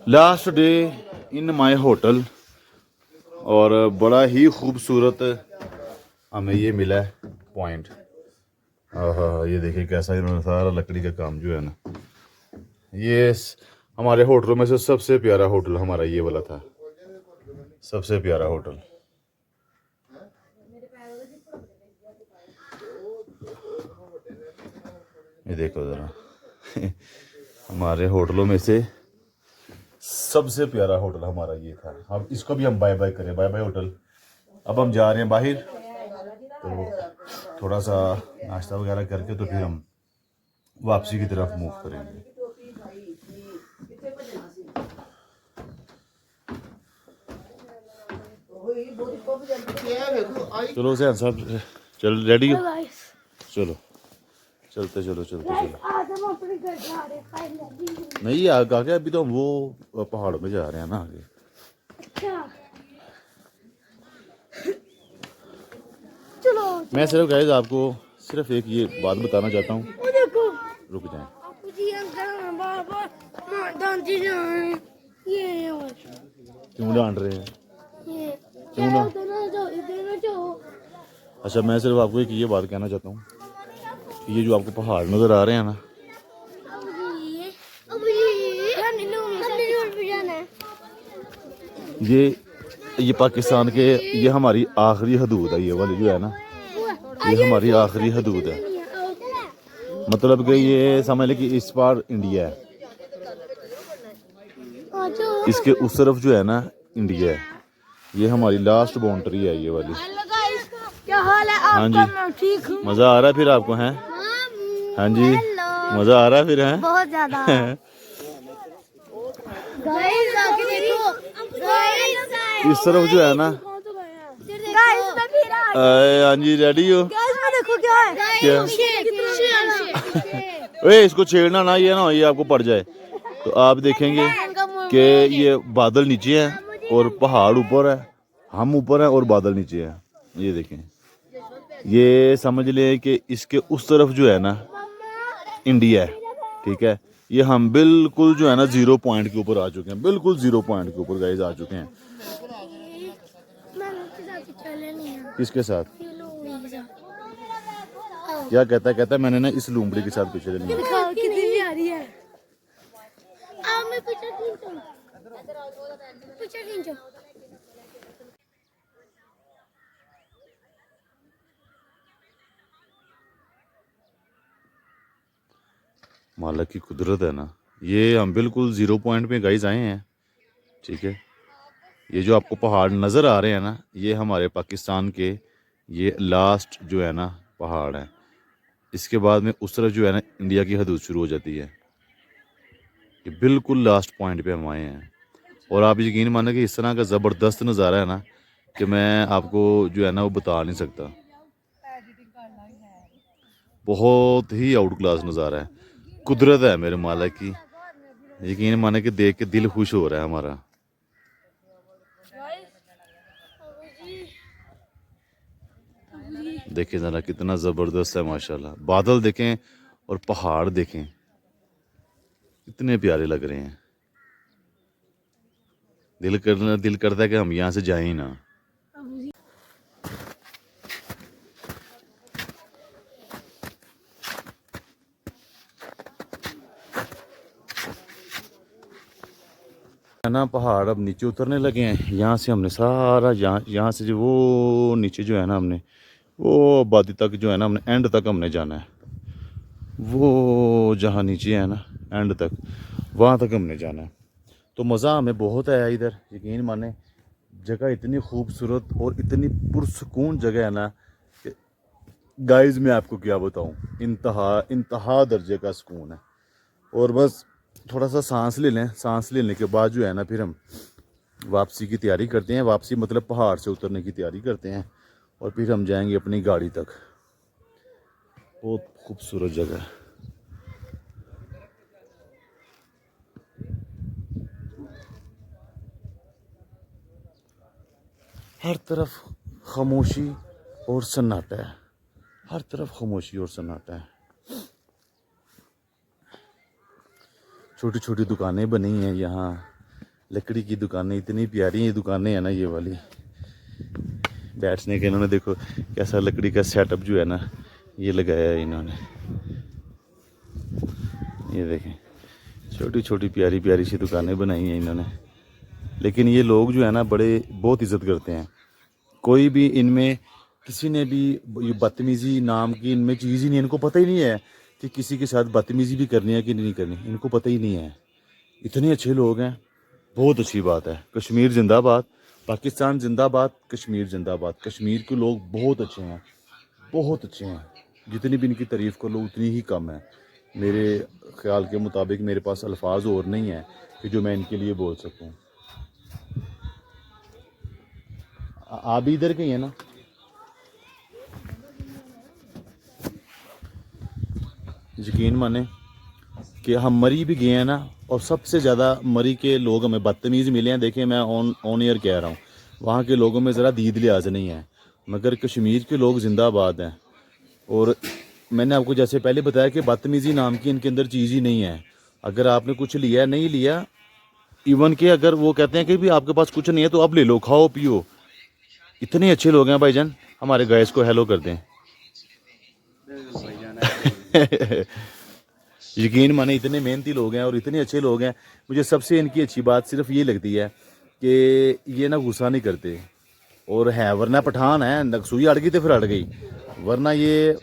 Last day in my hotel और बड़ा ही खूबसूरत हमें ये मिला है पॉइंट। हाँ, ये देखिए कैसा इन्होंने सारा लकड़ी का काम जो है ना, ये हमारे होटलों में से सबसे प्यारा होटल हमारा ये वाला था, सबसे प्यारा होटल। ये देखो जरा हमारे होटलों में से सबसे प्यारा होटल हमारा ये था। अब इसको भी हम बाय बाय करें, बाय बाय होटल। अब हम जा रहे हैं बाहर, तो थोड़ा सा नाश्ता वगैरह करके तो फिर हम वापसी की तरफ मूव करेंगे। चलो सैन साहब, चल रेडी हो? चलो चलते चलो चलते चलो। आज हम अपने घर जा रहे हैं। नहीं आगे अभी तो हम वो पहाड़ों में जा रहे हैं ना आगे। अच्छा चलो। मैं सिर्फ गाइस आपको सिर्फ एक ये बात बताना चाहता हूँ। देखो रुक जाएं। आपू जी अंकल बाबा दादी जान ये क्यों डांट रहे हैं? ये क्यों ना? इधर जाओ। अच्छा, मैं सिर्फ आपको एक ये बात कहना चाहता हूँ कि ये जो आपको पहाड़ नज़र आ रहे हैं ना, ये पाकिस्तान के, ये हमारी आखिरी हदूद है। ये वाली जो है ना, ये हमारी आखिरी हदूद है। मतलब कि ये समझ लें कि इस पार इंडिया है, इसके उस तरफ जो है ना इंडिया है। ये हमारी लास्ट बाउंड्री है ये वाली। क्या हाल है आपका? हाँ जी, मैं ठीक हूँ। मज़ा आ रहा है फिर आपको? हैं? हाँ जी, मज़ा आ रहा है फिर? हैं? बहुत ज्यादा। गाइस आके देखो। इस तरफ जो है ना, गाइस मैं फिर आ गई। हाँ जी, रेडी हो? गाइस मैं देखो क्या है। क्या? ओए इसको छेड़ना ना, ये ना हो ये आपको पड़ जाए। तो आप देखेंगे कि ये बादल नीचे है और पहाड़ ऊपर है, हम ऊपर हैं और बादल नीचे है। ये देखें, ये समझ लें कि इसके उस तरफ जो है ना इंडिया है, ठीक है। ये हम बिल्कुल जो है ना 0 पॉइंट के ऊपर आ चुके हैं, बिल्कुल 0 पॉइंट के ऊपर गाइस आ चुके हैं। किसके साथ? क्या कहता है? कहता है मैंने ना इस लूमड़ी के साथ पीछे लेनी है। कितनी प्यारी है। मालिक की कुदरत है ना। ये हम बिल्कुल 0 पॉइंट पे गाइस आए हैं, ठीक है। ये जो आपको पहाड़ नज़र आ रहे हैं ना, ये हमारे पाकिस्तान के ये लास्ट जो है ना पहाड़ है। इसके बाद में उस तरफ जो है ना इंडिया की हदूद शुरू हो जाती है। ये बिल्कुल लास्ट पॉइंट पे हम आए हैं और आप यकीन माने कि इस तरह का ज़बरदस्त नज़ारा है ना कि मैं आपको जो है ना वो बता नहीं सकता। बहुत ही आउट क्लास नज़ारा है, कुदरत है मेरे मालिक की। यकीन माने कि देख के दिल खुश हो रहा है हमारा। देखें ज़रा कितना ज़बरदस्त है माशाल्लाह। बादल देखें और पहाड़ देखें, कितने प्यारे लग रहे हैं। दिल करता है कि हम यहाँ से जाएं ही ना। है ना, पहाड़ अब नीचे उतरने लगे हैं। यहाँ से हमने सारा यहाँ से जो वो नीचे जो है ना, हमने वो आबादी तक जो है ना, हमने एंड तक हमने जाना है। वो जहाँ नीचे है ना एंड तक, वहाँ तक हमने जाना है। तो मज़ा हमें बहुत आया इधर, यकीन माने। जगह इतनी खूबसूरत और इतनी पुरसकून जगह है ना कि गाइस मैं आपको क्या बताऊँ, इंतहा दर्जे का सुकून है। और बस थोड़ा सा सांस ले लें, सांस लेने के बाद जो है ना फिर हम वापसी की तैयारी करते हैं। वापसी मतलब पहाड़ से उतरने की तैयारी करते हैं और फिर हम जाएंगे अपनी गाड़ी तक। बहुत खूबसूरत जगह है। हर तरफ खामोशी और सन्नाटा है, हर तरफ खामोशी और सन्नाटा है। छोटी छोटी दुकानें बनी हैं यहाँ, लकड़ी की दुकानें, इतनी प्यारी ये दुकानें हैं ना ये वाली। बैठने के इन्होंने देखो कैसा लकड़ी का सेटअप जो है ना ये लगाया है इन्होंने। ये देखें छोटी छोटी प्यारी प्यारी सी दुकानें बनाई हैं इन्होंने। लेकिन ये लोग जो है ना बड़े बहुत इज़्ज़त करते हैं। कोई भी इनमें किसी ने भी ये बदतमीज़ी नाम की इनमें चीज़ ही नहीं, इनको पता ही नहीं है कि किसी के साथ बदतमीज़ी भी करनी है कि नहीं करनी, इनको पता ही नहीं है। इतने अच्छे लोग हैं, बहुत अच्छी बात है। कश्मीर जिंदाबाद, पाकिस्तान जिंदाबाद, कश्मीर जिंदाबाद। कश्मीर के लोग बहुत अच्छे हैं, बहुत अच्छे हैं। जितनी भी इनकी तारीफ़ कर लो उतनी ही कम है। मेरे ख्याल के मुताबिक मेरे पास अल्फाज और नहीं है कि जो मैं इनके लिए बोल सकूं। आप भी इधर के ही हैं ना? यकीन माने कि हम मरी भी गए हैं ना, और सबसे ज़्यादा मरी के लोग हमें बदतमीज़ मिले हैं। देखिए मैं ऑन एयर कह रहा हूँ, वहाँ के लोगों में ज़रा दीद लिहाज नहीं है, मगर कश्मीर के लोग जिंदाबाद हैं। और मैंने आपको जैसे पहले बताया कि बदतमीज़ी नाम की इनके अंदर चीज़ ही नहीं है। अगर आपने कुछ लिया नहीं लिया, इवन के अगर वो कहते हैं कि भी आपके पास कुछ नहीं है तो आप ले लो, खाओ पियो। इतने अच्छे लोग हैं भाईजान। हमारे गैस को हेलो कर दें। यकीन माने इतने मेहनती लोग हैं और इतने अच्छे लोग हैं। मुझे सबसे इनकी अच्छी बात सिर्फ ये लगती है कि ये ना गुस्सा नहीं करते, और है वरना पठान है, सुई अड़ गई तो फिर अड़ गई, वरना ये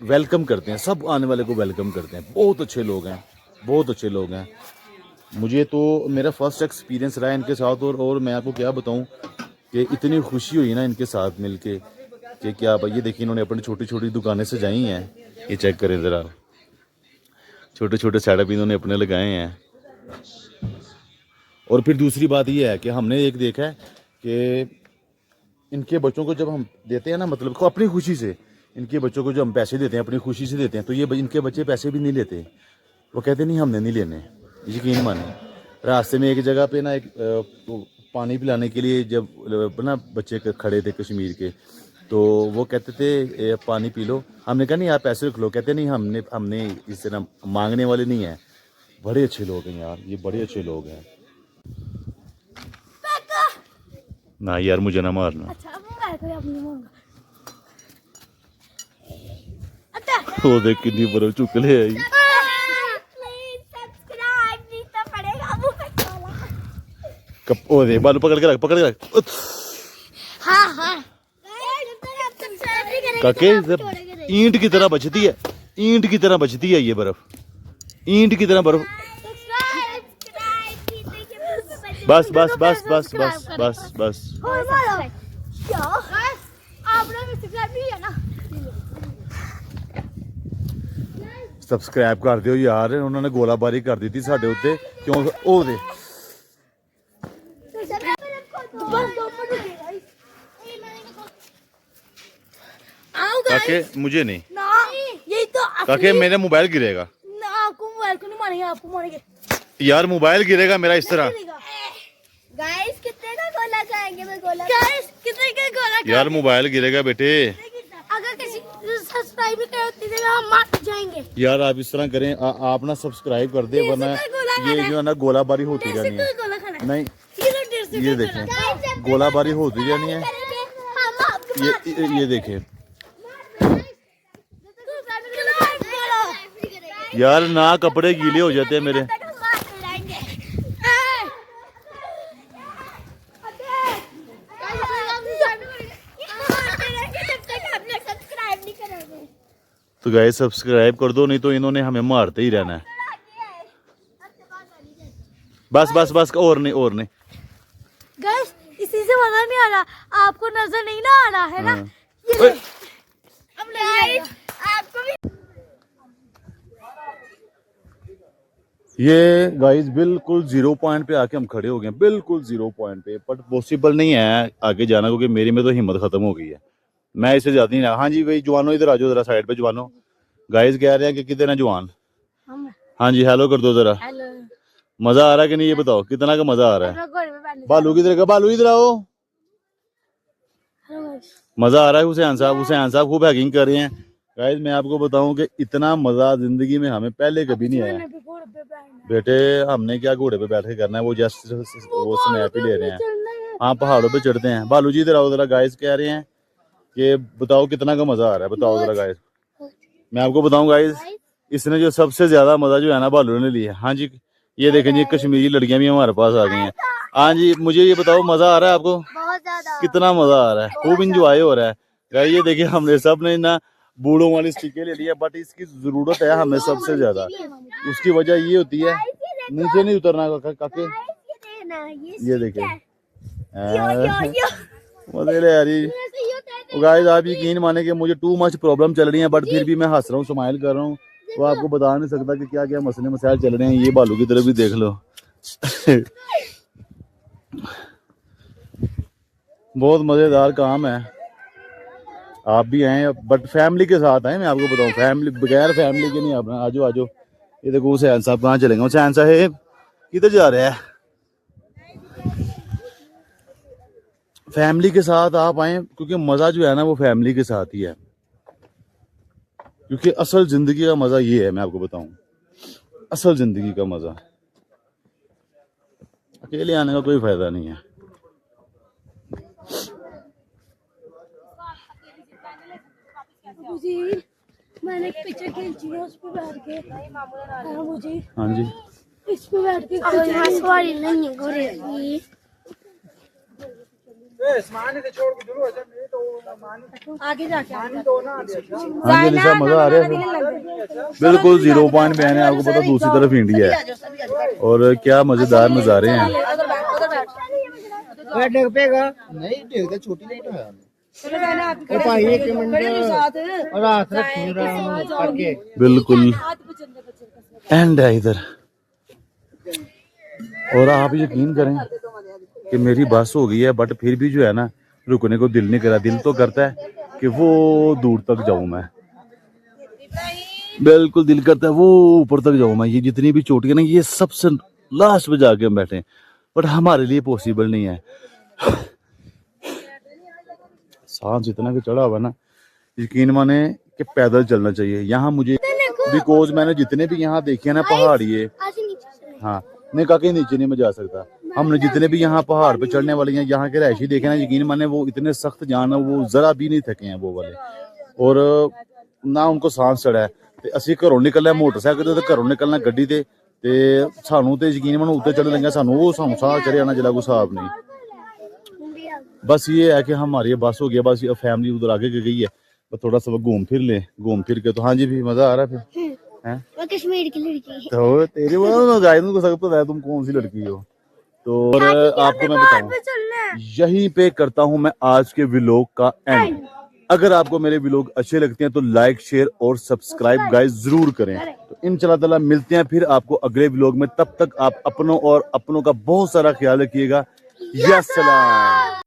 वेलकम करते हैं, सब आने वाले को वेलकम करते हैं। बहुत अच्छे लोग हैं, बहुत अच्छे लोग हैं। मुझे तो मेरा फर्स्ट एक्सपीरियंस रहा है इनके साथ, और मैं आपको क्या बताऊं कि इतनी खुशी हुई ना इनके साथ मिलके कि क्या भाई। ये देखिए इन्होंने अपनी छोटी छोटी दुकानें सजाई हैं, ये चेक करें ज़रा, छोटे छोटे सेटअप इन्होंने अपने लगाए हैं। और फिर दूसरी बात ये है कि हमने एक देखा है कि इनके बच्चों को जब हम देते हैं ना, मतलब को अपनी खुशी से इनके बच्चों को जो हम पैसे देते हैं अपनी खुशी से देते हैं, तो ये इनके बच्चे पैसे भी नहीं लेते। वो कहते नहीं हमने नहीं लेने। यकीन माने रास्ते में एक जगह पे ना एक पानी पिलाने के लिए जब ना बच्चे खड़े थे कश्मीर के, तो वो कहते थे पानी पी लो। हमने कहा नहीं आप पैसे रख लो। कहते नहीं हमने इस तरह मांगने वाले नहीं हैं। बड़े अच्छे लोग हैं यार, ये बड़े अच्छे लोग हैं ना यार, मुझे ना मारना। वो देख कितनी बर्फ चुक ले आई। ओ दे बालू पकड़ के रख, पकड़ के रख। हाँ हाँ काके ईंट की तरह बचती है, ईंट की तरह बचती है ये बर्फ, ईंट की तरह बर्फ। बस बस बस बस बस बस बस। सब्सक्राइब कर दियो यार, उन्होंने गोलाबारी कर दी थी साढ़े उत्ते क्यों? ओ दे काके मुझे नहीं, यही तो काके मेरा मोबाइल गिरेगा। आपको मोबाइल को नहीं मारेंगे, आपको मारेंगे यार मोबाइल गिरेगा मेरा इस तरह। गाइस कितने का गोला खाएंगे? मैं गोला गाइस कितने का गोला यार मोबाइल गिरेगा बेटे। अगर किसी सब्सक्राइब नहीं करे तो हम मार जाएंगे। यार आप इस तरह करें, आप ना सब्सक्राइब कर दे, वरना ये जो है ना गोलाबारी होती रहनी है। नहीं ये देखें गोलाबारी होती रहनी है। ये देखें यार ना कपड़े गीले हो जाते हैं मेरे। तो गाइस सब्सक्राइब कर दो, नहीं तो इन्होंने हमें मारते ही रहना है। बस बस बस, और नहीं और नहीं। गाइस इसी से मजा नहीं आ रहा, आपको नजर नहीं ना आ रहा है ना? अब गाइस आपको भी ये गाइस बिल्कुल 0 पॉइंट पे आके हम खड़े हो गए, बिल्कुल 0 पॉइंट पे। बट पॉसिबल नहीं है आगे जाना, क्योंकि मेरी में तो हिम्मत खत्म हो गई है, मैं इससे ज्यादा नहीं। हाँ जी भाई जवानों इधर आ जाओ जरा साइड पे। जवानों गाइस कह रहे हैं कि कितने जवान। हाँ जी हेलो कर दो जरा। मजा आ रहा है कि नहीं ये बताओ, कितना का मजा आ रहा है? बालू किधर का? बालू इधर आओ। मजा आ रहा है? हुसैन साहब खूब हैकिंग कर रहे हैं। गाइस मैं आपको बताऊं कि इतना मजा जिंदगी में हमें पहले कभी नहीं आया। पे बैठना बेटे हमने क्या घोड़े पे बैठ के करना है, वो जस्ट वो स्नैप ही ले रहे हैं। चलना है। हाँ पहाड़ों पे चढ़ते हैं। बालू जी इधर आओ जरा, गाइस कह रहे हैं कि बताओ कितना का मजा आ रहा है, बताओ जरा गाइस। मैं आपको बताऊं गाइस, इसने जो सबसे ज्यादा मजा जो है ना बालू ने लिया। हाँ जी, ये देखें जी कश्मीरी लड़कियां भी हमारे पास आ गई हैं। हाँ जी, मुझे ये बताओ मजा आ रहा है आपको? बहुत ज्यादा। कितना मजा आ रहा है, खूब इंजॉय हो रहा है गाइस। ये देखिए हमने सब ने ना बूढ़ों वाली स्टिकें ले ली है, बट इसकी जरूरत है हमें सबसे ज्यादा। उसकी वजह ये होती है, नीचे नहीं उतरना काके। ये देखिए मजे ले यार। गाइस आप यकीन माने कि मुझे टू मच प्रॉब्लम चल रही है, बट फिर भी मैं हंस रहा हूँ, स्माइल कर रहा हूँ। तो आपको बता नहीं सकता कि क्या क्या मसले मसाइल चल रहे हैं। ये बालू की तरफ भी देख लो। बहुत मजेदार काम है। आप भी आए बट फैमिली के साथ आए, मैं आपको बताऊं, फैमिली बगैर फैमिली के नहीं अपना। आजो आजो। ये देखो हुसैन साहब कहाँ चलेंगे? हुसैन साहब किधर जा रहे हैं? फैमिली के साथ आप आए, क्योंकि मजा जो है ना वो फैमिली के साथ ही है। क्योंकि असल जिंदगी का मजा ये है, मैं आपको बताऊं, असल जिंदगी का मजा। अकेले आने का कोई फायदा नहीं है। जी मैंने एक पिक्चर खींची है, उस पे बैठ के मुझे हाँ जी, इस पे बैठ के सवारी नहीं है घोड़े की। आगे जाके हाँ जी निशा, मजा आ रहा है। बिल्कुल 0 पॉइंट पे आने, आपको पता दूसरी तरफ इंडिया है और क्या मजेदार नजारे हैं। नहीं देखते, छोटी नहीं तो है। बिल्कुल एंड है इधर। और आप यकीन करें कि मेरी बस हो गई है, बट फिर भी जो है ना रुकने को दिल नहीं करा। दिल तो करता है कि वो दूर तक जाऊं मैं, बिल्कुल दिल करता है वो ऊपर तक जाऊं मैं। ये जितनी भी चोटियां ना, ये सबसे लास्ट पे जाके हम बैठे, बट हमारे लिए पॉसिबल नहीं है। सांस इतना भी चढ़ा हुआ ना, यकीन माने कि पैदल चलना चाहिए यहाँ मुझे। बिकॉज मैंने जितने भी यहाँ देखे ना पहाड़, ये हाँ नहीं काके नीचे नहीं मैं जा सकता। हमने जितने भी यहाँ पहाड़ पे चढ़ने वाले हैं, यहाँ के रहायशी देखे ना, यकीन माने वो इतने सख्त जान है, वो जरा भी नहीं थके हैं वो वाले, और ना उनको सांस चढ़ा है। ते असी घरों निकलना मोटरसाइकिल ते, घरों निकलना गड्डी ते सानू ते यकीन मानो उत्ते चढ़ने लगे सानू वो साह चढ़े आना जिला कोई हिसाब नहीं। बस ये है कि हमारी बस हो गया, बस फैमिली उधर आगे गई है, तो थोड़ा सा घूम फिर ले, घूम फिर के। तो हाँ जी भी मजा आ रहा है फिर हैं? वो कश्मीर की लड़की तो तेरे वो गाइड को सब पता है तुम कौन सी लड़की हो। तो और आपको मैं बताऊं, यहीं पे करता हूं मैं आज के व्लॉग का एंड। अगर आपको मेरे व्लॉग अच्छे लगते हैं तो लाइक शेयर और सब्सक्राइब गाइस जरूर करें। तो इंशाल्लाह ताला मिलते हैं फिर आपको अगले व्लॉग में। तब तक आप अपनों और अपनों का बहुत सारा ख्याल रखिएगा। या सलाम।